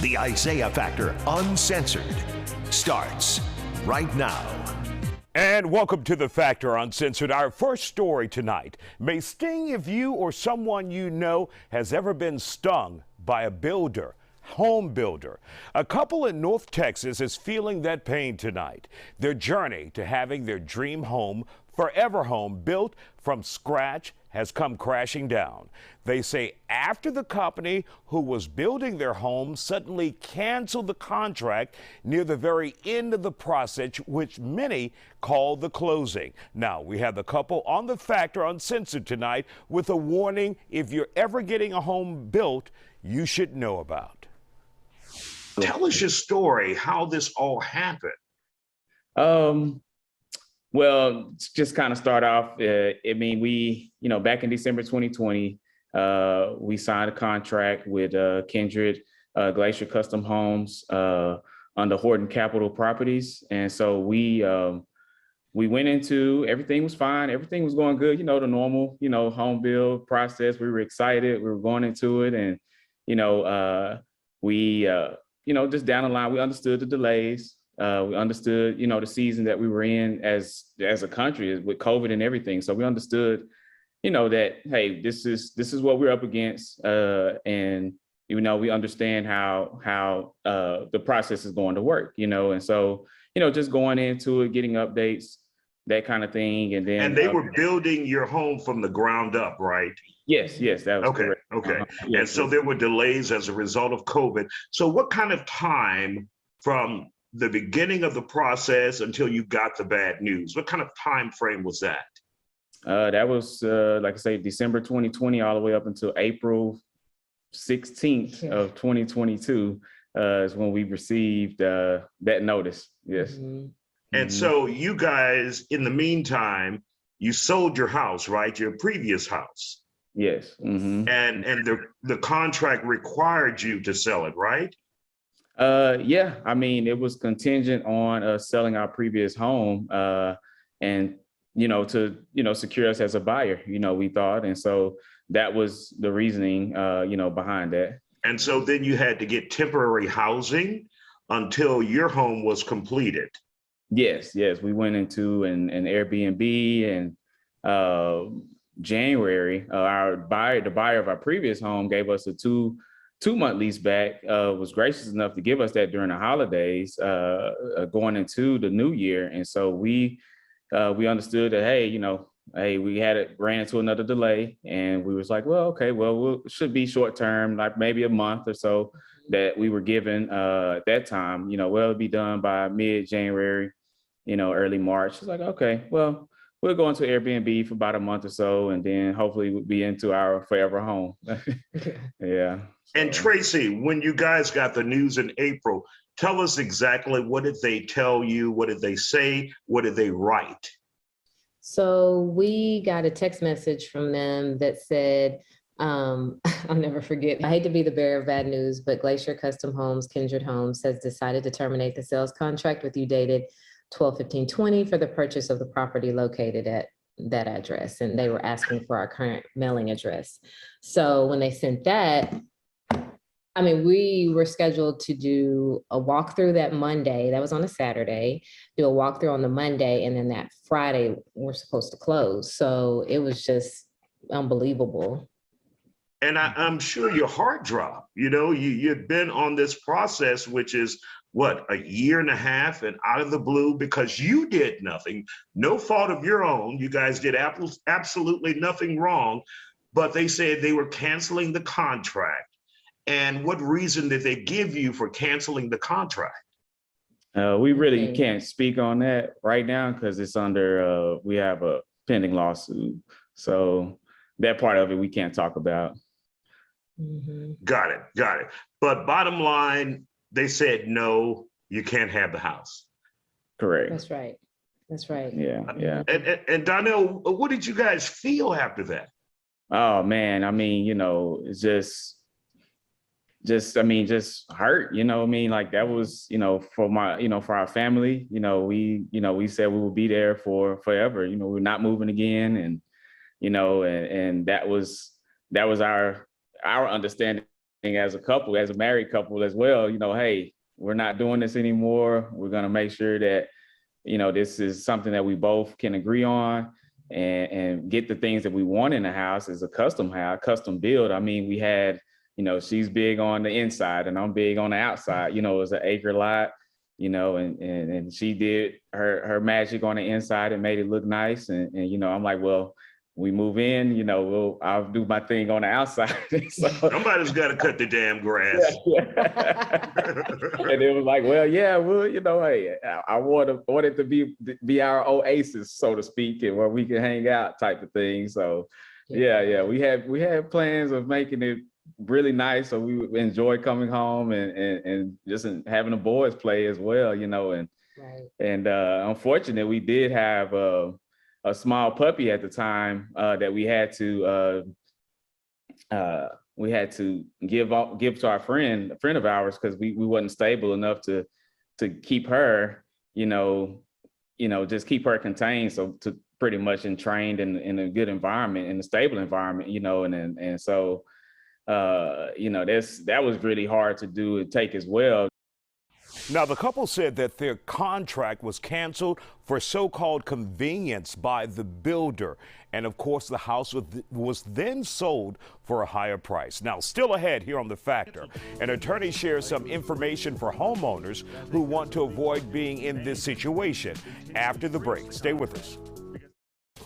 The Isaiah Factor Uncensored starts right now. And welcome to The Factor Uncensored. Our first story tonight may sting if you or someone you know has ever been stung by a builder. Home builder. A couple in North Texas is feeling that pain tonight. Their journey to having their dream home, forever home, built from scratch has come crashing down. They say after the company who was building their home suddenly canceled the contract near the very end of the process, which many call the closing. Now, we have the couple on The Factor Uncensored tonight with a warning if you're ever getting a home built you should know about. Tell us your story, how this all happened. Well, just kind of start off, we, back in December 2020, we signed a contract with Kindred Glacier Custom Homes under Horton Capital Properties. And so we went into, everything was fine. Everything was going good, the normal, home build process. We were excited. We were going into it. And, just down the line, we understood the delays. We understood, the season that we were in as a country with COVID and everything. So we understood, that, hey, this is what we're up against. And, we understand how the process is going to work, and so, just going into it, getting updates, that kind of thing. And then they were building your home from the ground up, right? Yes, that was correct. Okay. Yes, and so there were delays as a result of COVID. So what kind of time from the beginning of the process until you got the bad news? What kind of time frame was that? That was, like I say, December 2020, all the way up until April 16th of 2022 is when we received that notice. Yes. Mm-hmm. And so you guys, in the meantime, you sold your house, right? Your previous house. Yes. Mm-hmm. And the contract required you to sell it, right? Yeah, it was contingent on us selling our previous home and, to, secure us as a buyer, we thought. And so that was the reasoning, behind that. And so then you had to get temporary housing until your home was completed. Yes. We went into an Airbnb and January, the buyer of our previous home gave us a two-month lease back, was gracious enough to give us that during the holidays, going into the new year. And so we understood that, hey, we ran into another delay, and we was like, well, okay, well, should be short term, like maybe a month or so that we were given at that time, it'll be done by mid-January, early March. It's like, okay, well, we'll go into Airbnb for about a month or so, and then hopefully we'll be into our forever home. Yeah. And Tracy, when you guys got the news in April, tell us exactly, what did they tell you? What did they say? What did they write? So we got a text message from them that said, I'll never forget. I hate to be the bearer of bad news, but Glacier Custom Homes, Kindred Homes has decided to terminate the sales contract with you dated 12/15/20 for the purchase of the property located at that address. And they were asking for our current mailing address. So when they sent that, we were scheduled to do a walkthrough that Monday. That was on a Saturday, do a walkthrough on the Monday. And then that Friday, we're supposed to close. So it was just unbelievable. And I'm sure your heart dropped. You'd been on this process, which is what, a year and a half, and out of the blue, because you did nothing, no fault of your own. You guys did absolutely nothing wrong, but they said they were canceling the contract. And what reason did they give you for canceling the contract? We really can't speak on that right now because it's under, we have a pending lawsuit. So that part of it, we can't talk about. Mm-hmm. Got it. But bottom line, they said, no, you can't have the house. Correct. That's right. Yeah. And Donnell, what did you guys feel after that? Oh man, it's just hurt, like that was, for our family, we said we would be there for forever, we're not moving again. And, and that was our understanding as a couple, as a married couple as well, you know, hey, we're not doing this anymore. We're going to make sure that, you know, this is something that we both can agree on and get the things that we want in the house as a custom house, custom build. I mean, we had, you know, she's big on the inside and I'm big on the outside. You know, it was an acre lot, you know, and she did her magic on the inside and made it look nice. And you know, I'm like, well, we move in, you know, I'll do my thing on the outside. So, somebody's got to cut the damn grass. And it was like, well, yeah, well, you know, hey, I want it to be our oasis, so to speak, and where we can hang out type of thing. So yeah, we had plans of making it really nice, so we enjoy coming home and just having the boys play as well, you know. And unfortunately, we did have a small puppy at the time that we had to give to a friend of ours, because we wasn't stable enough to keep her, you know, just keep her contained, so to pretty much and trained in a good environment, in a stable environment, you know. And so you know, that was really hard to do and take as well. Now, the couple said that their contract was canceled for so-called convenience by the builder. And of course, the house was then sold for a higher price. Now, still ahead here on The Factor, an attorney shares some information for homeowners who want to avoid being in this situation. After the break, stay with us.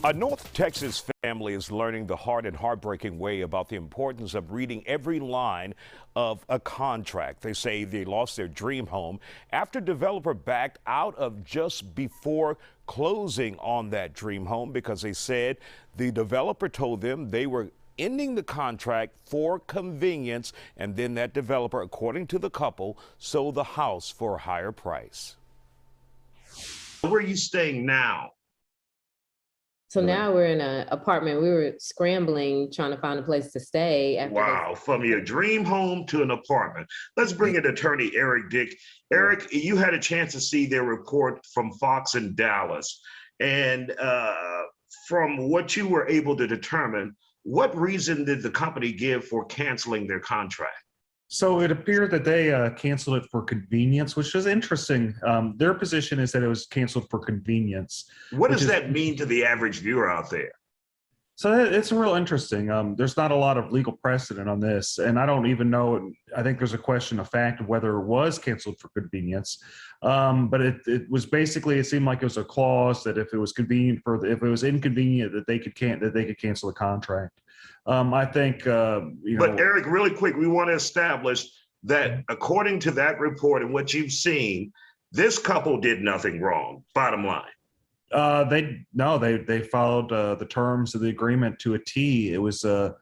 A North Texas family is learning the hard and heartbreaking way about the importance of reading every line of a contract. They say they lost their dream home after developer backed out of just before closing on that dream home because they said the developer told them they were ending the contract for convenience, and then that developer, according to the couple, sold the house for a higher price. Where are you staying now? So now we're in an apartment. We were scrambling, trying to find a place to stay. Wow, from your dream home to an apartment. Let's bring in attorney Eric Dick. Eric, you had a chance to see their report from Fox in Dallas. And from what you were able to determine, what reason did the company give for canceling their contract? So it appeared that they canceled it for convenience, which is interesting. Their position is that it was canceled for convenience. What does that mean to the average viewer out there? So it's real interesting. There's not a lot of legal precedent on this, and I don't even know. I think there's a question of fact of whether it was canceled for convenience. But it was basically, it seemed like it was a clause that if it was convenient if it was inconvenient, that they could cancel the contract. I think, But Eric, really quick, we want to establish that according to that report and what you've seen, this couple did nothing wrong, bottom line. They followed the terms of the agreement to a T. It was the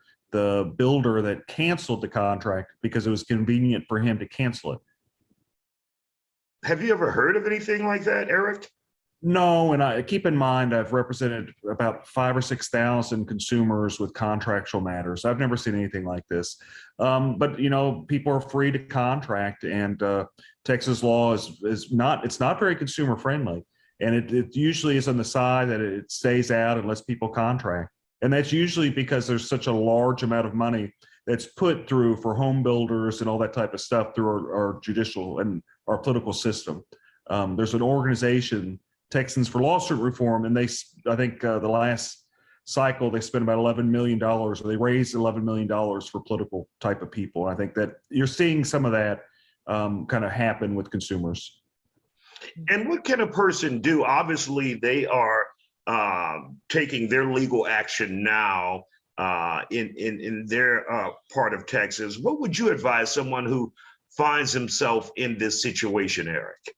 builder that canceled the contract because it was convenient for him to cancel it. Have you ever heard of anything like that, Eric? No, and I keep in mind I've represented about 5,000 or 6,000 consumers with contractual matters. I've never seen anything like this. But you know, people are free to contract, and Texas law is not very consumer friendly, and it usually is on the side that it stays out and lets people contract, and that's usually because there's such a large amount of money that's put through for home builders and all that type of stuff through our judicial and our political system. There's an organization, Texans for Lawsuit Reform, and I think the last cycle they spent about $11 million, or they raised $11 million for political type of people. I think that you're seeing some of that kind of happen with consumers. And what can a person do? Obviously, they are taking their legal action now in their part of Texas. What would you advise someone who finds himself in this situation, Eric?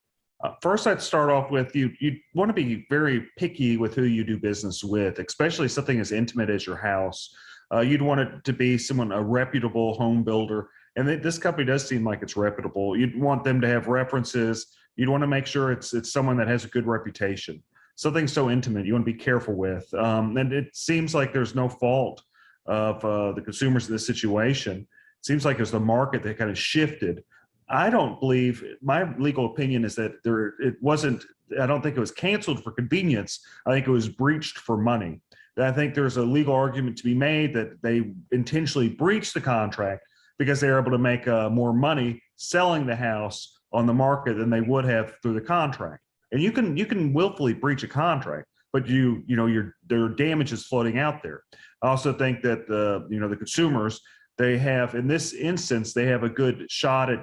First, I'd start off with you want to be very picky with who you do business with, especially something as intimate as your house. You'd want it to be a reputable home builder. And this company does seem like it's reputable. You'd want them to have references. You'd want to make sure it's someone that has a good reputation. Something so intimate, you want to be careful with. And it seems like there's no fault of the consumers in this situation. It seems like it's the market that kind of shifted. I don't believe, my legal opinion is that I don't think it was canceled for convenience. I think it was breached for money. I think there's a legal argument to be made that they intentionally breached the contract because they're able to make more money selling the house on the market than they would have through the contract. And you can willfully breach a contract, but there are damages floating out there. I also think that the consumers, they have, in this instance, they have a good shot at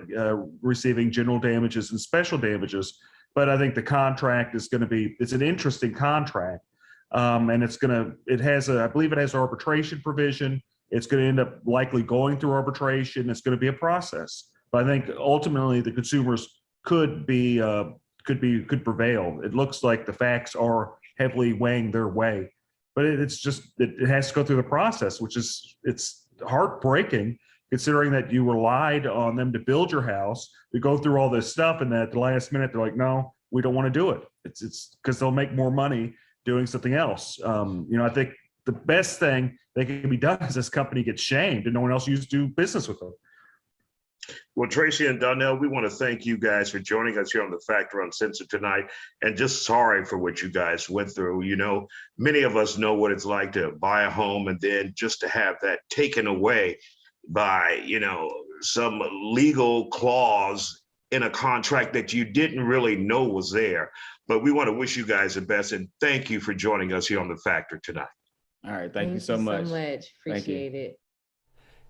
receiving general damages and special damages. But I think the contract is going to be, it's an interesting contract. And I believe it has arbitration provision. It's going to end up likely going through arbitration. It's going to be a process. But I think ultimately the consumers could prevail. It looks like the facts are heavily weighing their way, but it has to go through the process, which it's heartbreaking considering that you relied on them to build your house, to go through all this stuff, and then at the last minute they're like, no, we don't want to do it. It's because they'll make more money doing something else. I think the best thing that can be done is this company gets shamed and no one else used to do business with them. Well, Tracy and Donnell, we want to thank you guys for joining us here on The Factor Uncensored tonight, and just sorry for what you guys went through. Many of us know what it's like to buy a home and then just to have that taken away by, some legal clause in a contract that you didn't really know was there. But we want to wish you guys the best, and thank you for joining us here on The Factor tonight. All right. Thank you so much. Appreciate it.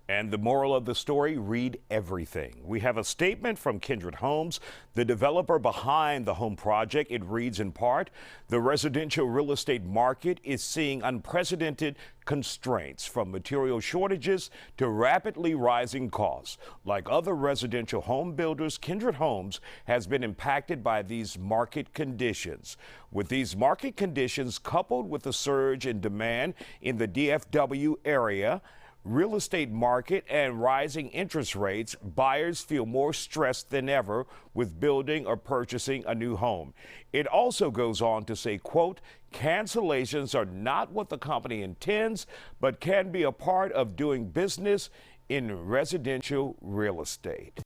And the moral of the story, read everything. We have a statement from Kindred Homes, the developer behind the home project. It reads in part, the residential real estate market is seeing unprecedented constraints, from material shortages to rapidly rising costs. Like other residential home builders, Kindred Homes has been impacted by these market conditions. With these market conditions coupled with the surge in demand in the DFW area, real estate market, and rising interest rates, buyers feel more stressed than ever with building or purchasing a new home. It also goes on to say, quote, cancellations are not what the company intends, but can be a part of doing business in residential real estate.